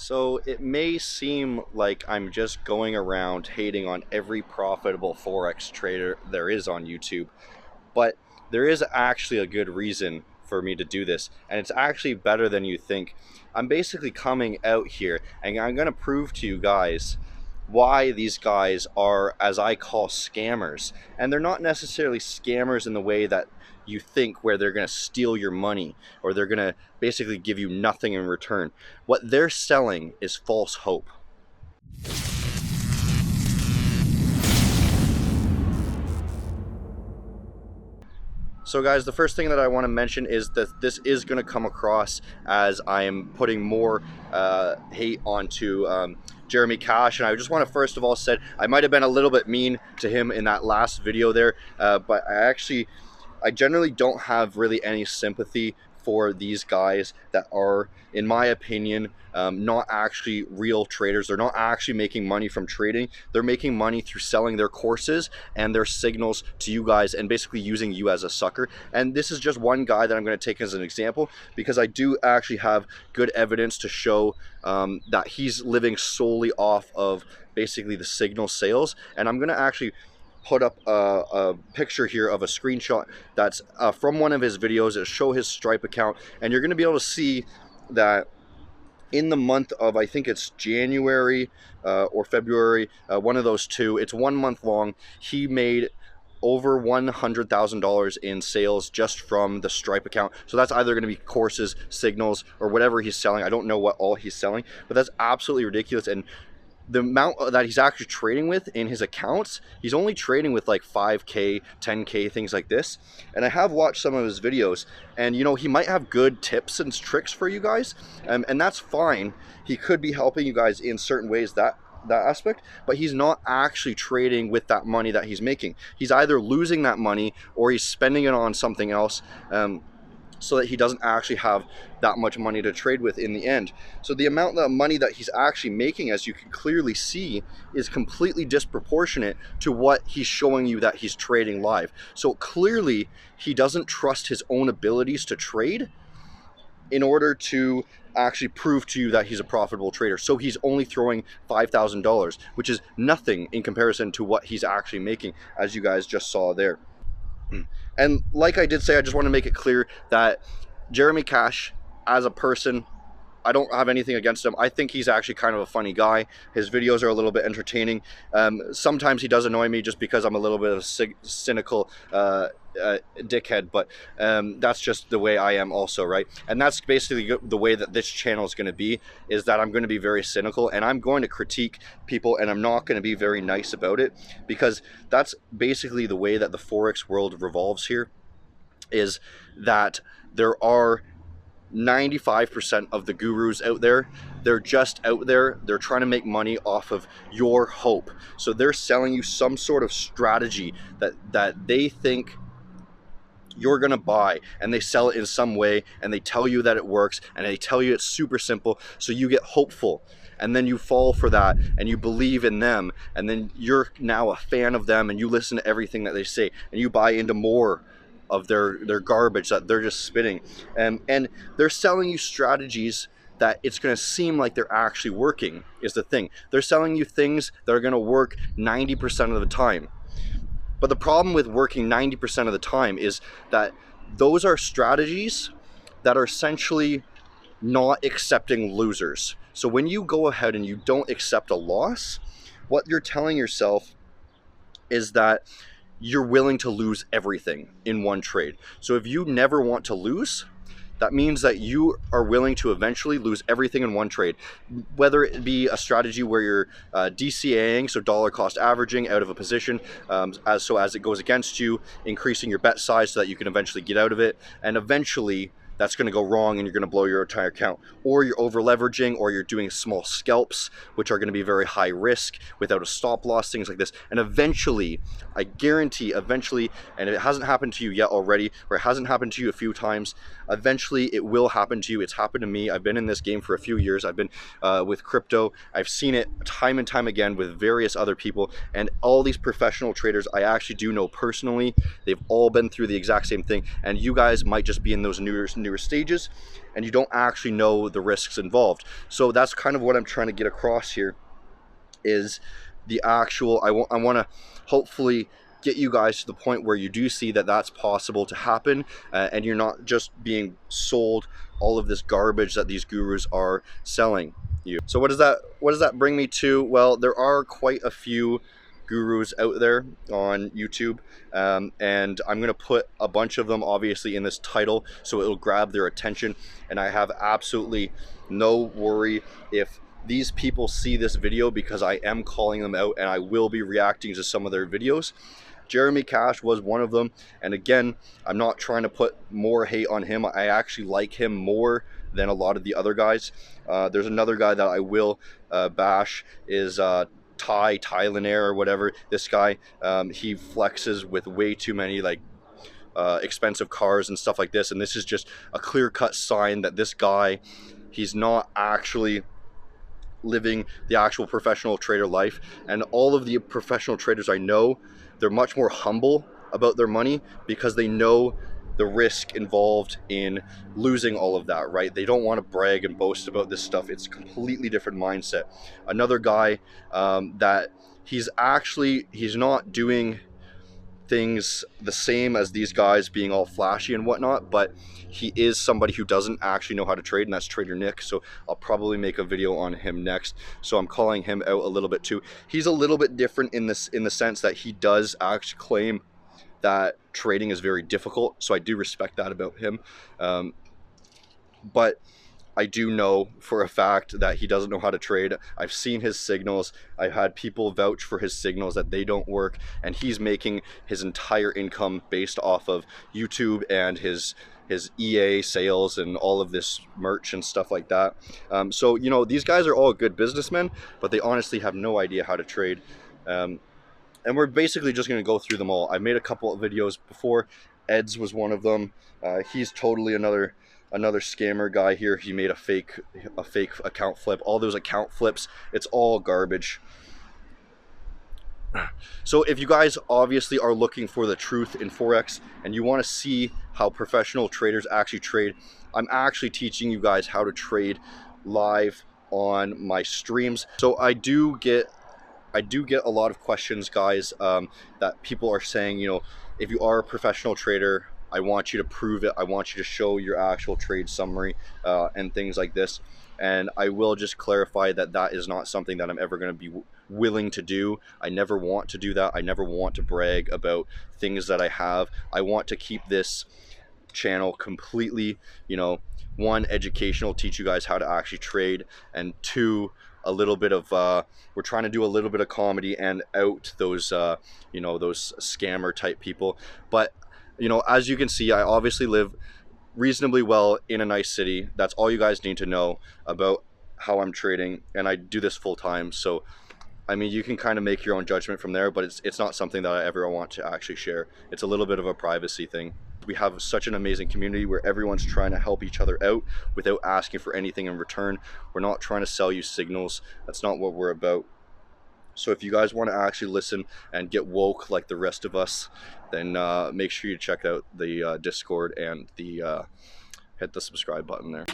So it may seem like I'm just going around hating on every profitable Forex trader there is on YouTube, but there is actually a good reason for me to do this, and it's actually better than you think. I'm basically coming out here and I'm going to prove to you guys why these guys are, as I call, scammers. And they're not necessarily scammers in the way that you think, where they're going to steal your money or they're going to basically give you nothing in return. What they're selling is false hope. So guys, the first thing that I want to mention is that this is going to come across as I am putting more hate onto Jeremy Cash, and I just want to first of all say I might have been a little bit mean to him in that last video there, but I generally don't have really any sympathy for these guys that are, in my opinion, not actually real traders. They're not actually making money from trading. They're making money through selling their courses and their signals to you guys and basically using you as a sucker. And this is just one guy that I'm going to take as an example, because I do actually have good evidence to show that he's living solely off of basically the signal sales. And I'm going to actually put up a picture here of a screenshot that's from one of his videos. It'll show his Stripe account, and you're going to be able to see that in the month of, I think it's January or February, one of those two, it's 1 month long, he made over $100,000 in sales just from the Stripe account. So that's either going to be courses, signals, or whatever he's selling. I don't know what all he's selling, but that's absolutely ridiculous. And the amount that he's actually trading with in his accounts, he's only trading with like 5K, 10K, things like this. And I have watched some of his videos, and you know, he might have good tips and tricks for you guys, and that's fine. He could be helping you guys in certain ways, that aspect, but he's not actually trading with that money that he's making. He's either losing that money or he's spending it on something else, so that he doesn't actually have that much money to trade with in the end. So the amount of money that he's actually making, as you can clearly see, is completely disproportionate to what he's showing you that he's trading live. So clearly he doesn't trust his own abilities to trade in order to actually prove to you that he's a profitable trader. So he's only throwing $5,000, which is nothing in comparison to what he's actually making, as you guys just saw there. And like I did say, I just want to make it clear that Jeremy Cash, as a person, I don't have anything against him. I think he's actually kind of a funny guy. His videos are a little bit entertaining. Sometimes he does annoy me just because I'm a little bit of a cynical dickhead, but that's just the way I am also, right? And that's basically the way that this channel is going to be, is that I'm going to be very cynical, and I'm going to critique people, and I'm not going to be very nice about it, because that's basically the way that the Forex world revolves here, is that there are 95% of the gurus out there. They're just out there, they're trying to make money off of your hope. So they're selling you some sort of strategy that they think you're gonna buy, and they sell it in some way, and they tell you that it works, and they tell you it's super simple, so you get hopeful, and then you fall for that, and you believe in them, and then you're now a fan of them, and you listen to everything that they say, and you buy into more of their garbage that they're just spitting, and they're selling you strategies that it's going to seem like they're actually working, is the thing. They're selling you things that are going to work 90% of the time. But the problem with working 90% of the time is that those are strategies that are essentially not accepting losers. So when you go ahead and you don't accept a loss, what you're telling yourself is that you're willing to lose everything in one trade. So if you never want to lose, that means that you are willing to eventually lose everything in one trade, whether it be a strategy where you're DCAing, so dollar cost averaging out of a position, as it goes against you, increasing your bet size so that you can eventually get out of it, and eventually that's going to go wrong and you're going to blow your entire account. Or you're over leveraging, or you're doing small scalps, which are going to be very high risk without a stop loss, things like this. And eventually, I guarantee eventually, and if it hasn't happened to you yet already, or it hasn't happened to you a few times, eventually it will happen to you. It's happened to me. I've been in this game for a few years. I've been with crypto. I've seen it time and time again with various other people, and all these professional traders I actually do know personally. They've all been through the exact same thing, and you guys might just be in those newer newer stages, and you don't actually know the risks involved. So that's kind of what I'm trying to get across here, is the actual, I want to hopefully get you guys to the point where you do see that that's possible to happen, and you're not just being sold all of this garbage that these gurus are selling you. So what does that bring me to? Well, there are quite a few gurus out there on YouTube, and I'm gonna put a bunch of them obviously in this title so it'll grab their attention, and I have absolutely no worry if these people see this video, because I am calling them out and I will be reacting to some of their videos. Jeremy Cash was one of them, and again, I'm not trying to put more hate on him. I actually like him more than a lot of the other guys. There's another guy that I will bash, is Thailand or whatever. This guy, he flexes with way too many like expensive cars and stuff like this, and this is just a clear-cut sign that this guy, he's not actually living the actual professional trader life. And all of the professional traders I know, they're much more humble about their money because they know the risk involved in losing all of that, right? They don't want to brag and boast about this stuff. It's a completely different mindset. Another guy that he's not doing things the same as these guys, being all flashy and whatnot, but he is somebody who doesn't actually know how to trade, and that's Trader Nick. So I'll probably make a video on him next, so I'm calling him out a little bit too. He's a little bit different in the sense that he does actually claim that trading is very difficult, so I do respect that about him, but I do know for a fact that he doesn't know how to trade. I've seen his signals. I've had people vouch for his signals that they don't work, and he's making his entire income based off of YouTube and his EA sales and all of this merch and stuff like that. So, you know, these guys are all good businessmen, but they honestly have no idea how to trade. And we're basically just going to go through them all. I made a couple of videos before. Ed's was one of them. He's totally another scammer guy here. He made a fake account flip. All those account flips, it's all garbage. So if you guys obviously are looking for the truth in Forex and you want to see how professional traders actually trade, I'm actually teaching you guys how to trade live on my streams. So I do get a lot of questions, guys, that people are saying, you know, if you are a professional trader, I want you to prove it. I want you to show your actual trade summary and things like this. And I will just clarify that that is not something that I'm ever going to be willing to do. I never want to do that. I never want to brag about things that I have. I want to keep this channel completely, you know, one, educational, teach you guys how to actually trade, and two, a little bit of we're trying to do a little bit of comedy and out those you know, those scammer type people. But you know, as you can see, I obviously live reasonably well in a nice city. That's all you guys need to know about how I'm trading, and I do this full time. So I mean, you can kind of make your own judgment from there, but it's not something that I ever want to actually share. It's a little bit of a privacy thing. We have such an amazing community where everyone's trying to help each other out without asking for anything in return. We're not trying to sell you signals. That's not what we're about. So if you guys want to actually listen and get woke like the rest of us, then make sure you check out the Discord and hit the subscribe button there.